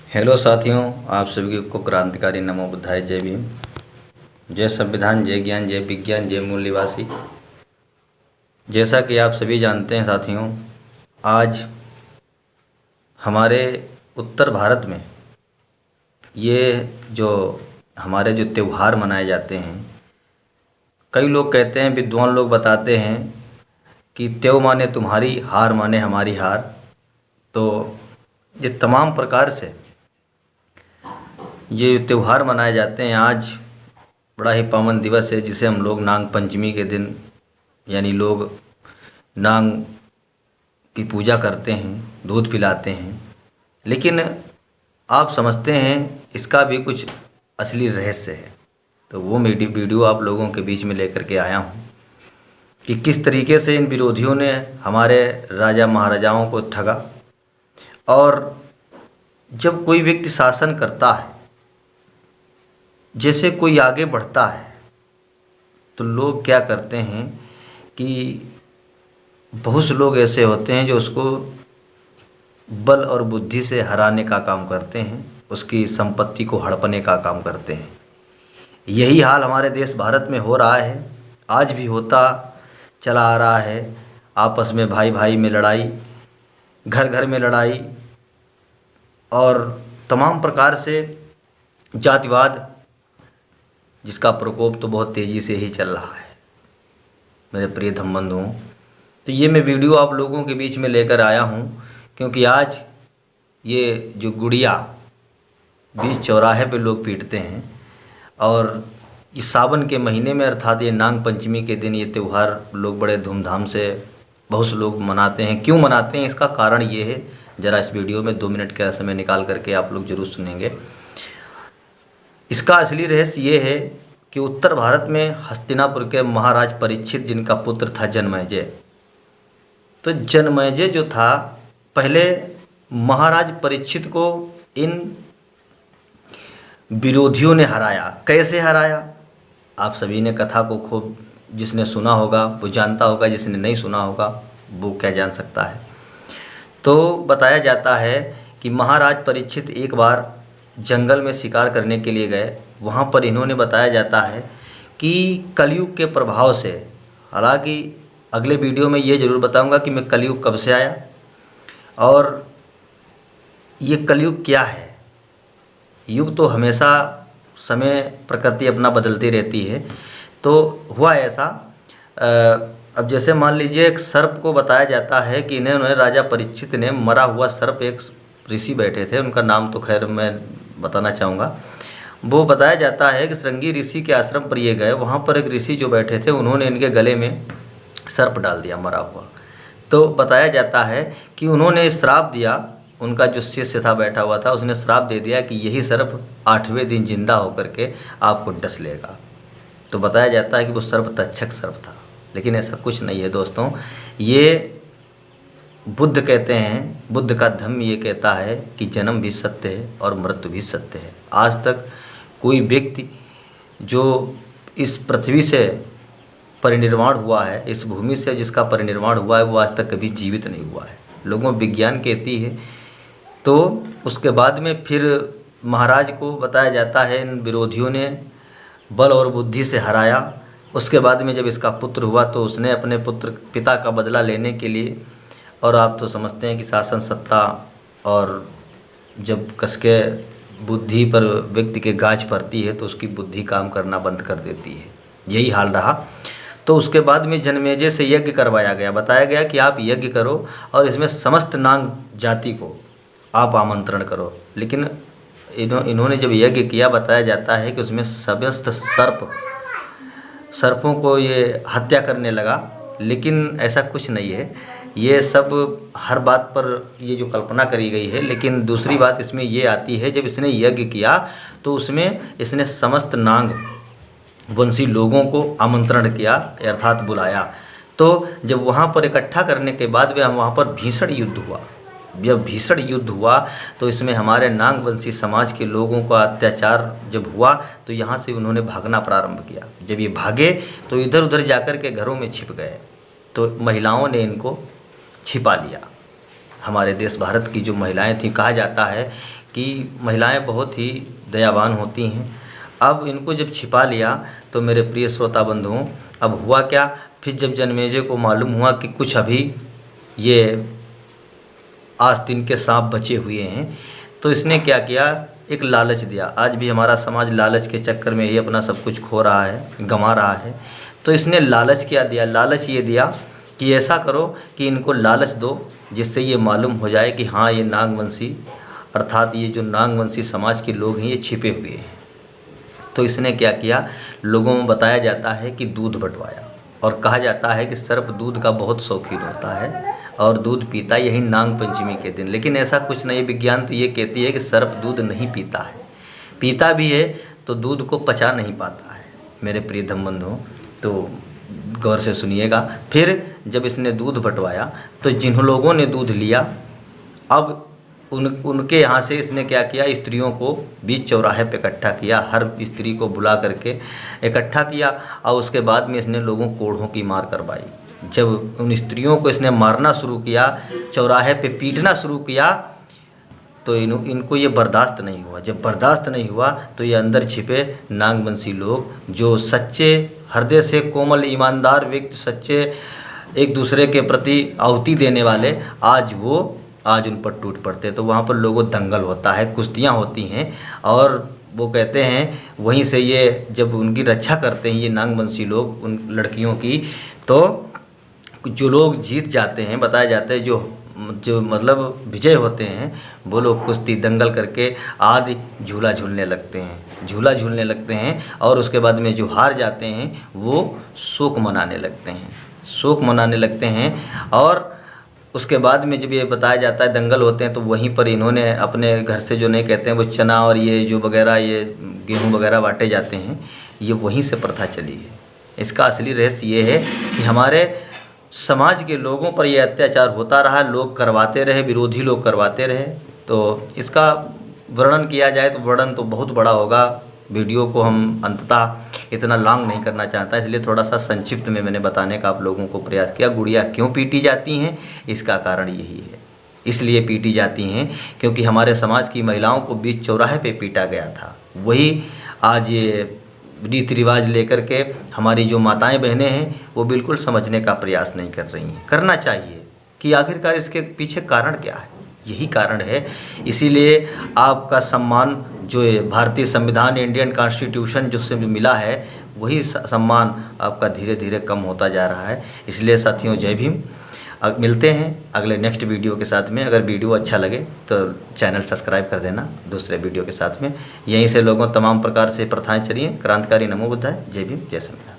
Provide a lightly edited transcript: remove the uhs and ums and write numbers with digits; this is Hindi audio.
हेलो साथियों, आप सभी को क्रांतिकारी नमो बुद्धाय। जय भीम, जय संविधान, जय ज्ञान, जय विज्ञान, जय मूल निवासी। जैसा कि आप सभी जानते हैं साथियों, आज हमारे उत्तर भारत में ये जो हमारे जो त्यौहार मनाए जाते हैं, कई लोग कहते हैं, विद्वान लोग बताते हैं कि त्यों माने तुम्हारी, हार माने हमारी हार। तो ये तमाम प्रकार से ये त्यौहार मनाए जाते हैं। आज बड़ा ही पावन दिवस है जिसे हम लोग नाग पंचमी के दिन, यानी लोग नाग की पूजा करते हैं, दूध पिलाते हैं। लेकिन आप समझते हैं इसका भी कुछ असली रहस्य है। तो वो वीडियो आप लोगों के बीच में लेकर के आया हूँ कि किस तरीके से इन विरोधियों ने हमारे राजा महाराजाओं को ठगा। और जब कोई व्यक्ति शासन करता है, जैसे कोई आगे बढ़ता है, तो लोग क्या करते हैं कि बहुत से लोग ऐसे होते हैं जो उसको बल और बुद्धि से हराने का काम करते हैं, उसकी संपत्ति को हड़पने का काम करते हैं। यही हाल हमारे देश भारत में हो रहा है, आज भी होता चला आ रहा है। आपस में भाई भाई में लड़ाई, घर घर में लड़ाई और तमाम प्रकार से जातिवाद, जिसका प्रकोप तो बहुत तेज़ी से ही चल रहा है मेरे प्रिय धम्म बंधुओं। तो ये मैं वीडियो आप लोगों के बीच में लेकर आया हूँ क्योंकि आज ये जो गुड़िया बीच चौराहे पे लोग पीटते हैं, और इस सावन के महीने में अर्थात ये नाग पंचमी के दिन ये त्यौहार लोग बड़े धूमधाम से बहुत से लोग मनाते हैं। क्यों मनाते हैं, इसका कारण ये है। ज़रा इस वीडियो में 2 मिनट का समय निकाल करके आप लोग ज़रूर सुनेंगे। इसका असली रहस्य ये है कि उत्तर भारत में हस्तिनापुर के महाराज परीक्षित, जिनका पुत्र था जनमेजय, तो जनमेजय जो था, पहले महाराज परीक्षित को इन विरोधियों ने हराया। कैसे हराया, आप सभी ने कथा को खूब, जिसने सुना होगा वो जानता होगा, जिसने नहीं सुना होगा वो क्या जान सकता है। तो बताया जाता है कि महाराज परीक्षित एक बार जंगल में शिकार करने के लिए गए। वहाँ पर इन्होंने, बताया जाता है कि कलयुग के प्रभाव से, हालांकि अगले वीडियो में ये ज़रूर बताऊंगा कि मैं कलयुग कब से आया और ये कलयुग क्या है। युग तो हमेशा समय, प्रकृति अपना बदलती रहती है। तो हुआ ऐसा, अब जैसे मान लीजिए एक सर्प को बताया जाता है कि इन्होंने, राजा परीक्षित ने मरा हुआ सर्प, एक ऋषि बैठे थे, उनका नाम तो खैर मैं बताना चाहूँगा। वो बताया जाता है कि श्रृंगी ऋषि के आश्रम पर ये गए। वहाँ पर एक ऋषि जो बैठे थे, उन्होंने इनके गले में सर्प डाल दिया मरा हुआ। तो बताया जाता है कि उन्होंने श्राप दिया, उनका जो शिष्य था बैठा हुआ था, उसने श्राप दे दिया कि यही सर्प 8वें दिन जिंदा होकर के आपको डस लेगा। तो बताया जाता है कि वो सर्प तक्षक सर्प था, लेकिन ऐसा कुछ नहीं है दोस्तों। ये बुद्ध कहते हैं, बुद्ध का धम्म ये कहता है कि जन्म भी सत्य है और मृत्यु भी सत्य है। आज तक कोई व्यक्ति जो इस पृथ्वी से परिनिर्वाण हुआ है, इस भूमि से जिसका परिनिर्वाण हुआ है, वो आज तक कभी जीवित नहीं हुआ है। लोगों विज्ञान कहती है। तो उसके बाद में फिर महाराज को बताया जाता है इन विरोधियों ने बल और बुद्धि से हराया। उसके बाद में जब इसका पुत्र हुआ तो उसने अपने पिता का बदला लेने के लिए, और आप तो समझते हैं कि शासन सत्ता, और जब कसके बुद्धि पर व्यक्ति के गाज पड़ती है तो उसकी बुद्धि काम करना बंद कर देती है। यही हाल रहा। तो उसके बाद में जनमेजय से यज्ञ करवाया गया। बताया गया कि आप यज्ञ करो और इसमें समस्त नाग जाति को आप आमंत्रण करो। लेकिन इन्होंने जब यज्ञ किया, बताया जाता है कि उसमें समस्त सर्पों को ये हत्या करने लगा। लेकिन ऐसा कुछ नहीं है, ये सब हर बात पर ये जो कल्पना करी गई है। लेकिन दूसरी बात इसमें ये आती है, जब इसने यज्ञ किया तो उसमें इसने समस्त नाग वंशी लोगों को आमंत्रण किया, अर्थात बुलाया। तो जब वहाँ पर इकट्ठा करने के बाद वहाँ पर भीषण युद्ध हुआ। जब भीषण युद्ध हुआ तो इसमें हमारे नागवंशी समाज के लोगों का अत्याचार जब हुआ तो यहाँ से उन्होंने भागना प्रारंभ किया। जब ये भागे तो इधर उधर जाकर के घरों में छिप गए। तो महिलाओं ने इनको छिपा लिया। हमारे देश भारत की जो महिलाएं थीं, कहा जाता है कि महिलाएं बहुत ही दयावान होती हैं। अब इनको जब छिपा लिया तो मेरे प्रिय श्रोता बंधुओं, अब हुआ क्या, फिर जब जन्मेजय को मालूम हुआ कि कुछ अभी ये आस्तीन के सांप बचे हुए हैं, तो इसने क्या किया, एक लालच दिया। आज भी हमारा समाज लालच के चक्कर में ही अपना सब कुछ खो रहा है, गंवा रहा है। तो इसने लालच क्या दिया, लालच ये दिया कि ऐसा करो कि इनको लालच दो जिससे ये मालूम हो जाए कि हाँ ये नागवंशी, अर्थात ये जो नागवंशी समाज के लोग हैं ये छिपे हुए हैं। तो इसने क्या किया, लोगों में बताया जाता है कि दूध बंटवाया, और कहा जाता है कि सर्प दूध का बहुत शौकीन होता है और दूध पीता यही नाग पंचमी के दिन। लेकिन ऐसा कुछ नहीं, विज्ञान तो ये कहती है कि सर्प दूध नहीं पीता है, पीता भी है तो दूध को पचा नहीं पाता है। मेरे प्रिय धम बंधुओं, तो गौर से सुनिएगा। फिर जब इसने दूध बंटवाया तो जिन लोगों ने दूध लिया, अब उनके यहाँ से इसने क्या किया, स्त्रियों को बीच चौराहे पे इकट्ठा किया, हर स्त्री को बुला करके इकट्ठा किया, और उसके बाद में इसने लोगों को कोढ़ों की मार करवाई। जब उन स्त्रियों को इसने मारना शुरू किया, चौराहे पे पीटना शुरू किया, तो इनको ये बर्दाश्त नहीं हुआ। जब बर्दाश्त नहीं हुआ तो ये अंदर छिपे नागवंशी लोग, जो सच्चे हृदय से कोमल ईमानदार व्यक्ति, सच्चे एक दूसरे के प्रति आहुति देने वाले, आज उन पर टूट पड़ते। तो वहाँ पर लोगों दंगल होता है, कुश्तियाँ होती हैं, और वो कहते हैं वहीं से ये जब उनकी रक्षा करते हैं ये नागवंशी लोग उन लड़कियों की, तो जो लोग जीत जाते हैं, बताया जाता है जो मतलब विजय होते हैं, वो लोग कुश्ती दंगल करके आदि झूला झूलने लगते हैं, और उसके बाद में जो हार जाते हैं वो शोक मनाने लगते हैं। और उसके बाद में जब ये बताया जाता है दंगल होते हैं, तो वहीं पर इन्होंने अपने घर से जो नहीं कहते हैं वो चना और ये जो वगैरह ये गेहूँ वगैरह बांटे जाते हैं, ये वहीं से प्रथा चली है। इसका असली रहस्य ये है कि हमारे समाज के लोगों पर यह अत्याचार होता रहा, लोग करवाते रहे, विरोधी लोग करवाते रहे। तो इसका वर्णन किया जाए तो वर्णन तो बहुत बड़ा होगा, वीडियो को हम अंततः इतना लॉन्ग नहीं करना चाहता, इसलिए थोड़ा सा संक्षिप्त में मैंने बताने का आप लोगों को प्रयास किया। गुड़िया क्यों पीटी जाती हैं, इसका कारण यही है। इसलिए पीटी जाती हैं क्योंकि हमारे समाज की महिलाओं को बीच चौराहे पे पीटा गया था। वही आज ये रीति रिवाज लेकर के हमारी जो माताएं बहनें हैं वो बिल्कुल समझने का प्रयास नहीं कर रही हैं। करना चाहिए कि आखिरकार इसके पीछे कारण क्या है, यही कारण है। इसीलिए आपका सम्मान जो भारतीय संविधान, इंडियन कॉन्स्टिट्यूशन जो से मिला है, वही सम्मान आपका धीरे धीरे कम होता जा रहा है। इसलिए साथियों, जय भीम। मिलते हैं अगले नेक्स्ट वीडियो के साथ में। अगर वीडियो अच्छा लगे तो चैनल सब्सक्राइब कर देना दूसरे वीडियो के साथ में। यहीं से लोगों तमाम प्रकार से प्रथाएं चलिए। क्रांतिकारी नमो बुद्धाय। जय भीम, जय संविधान।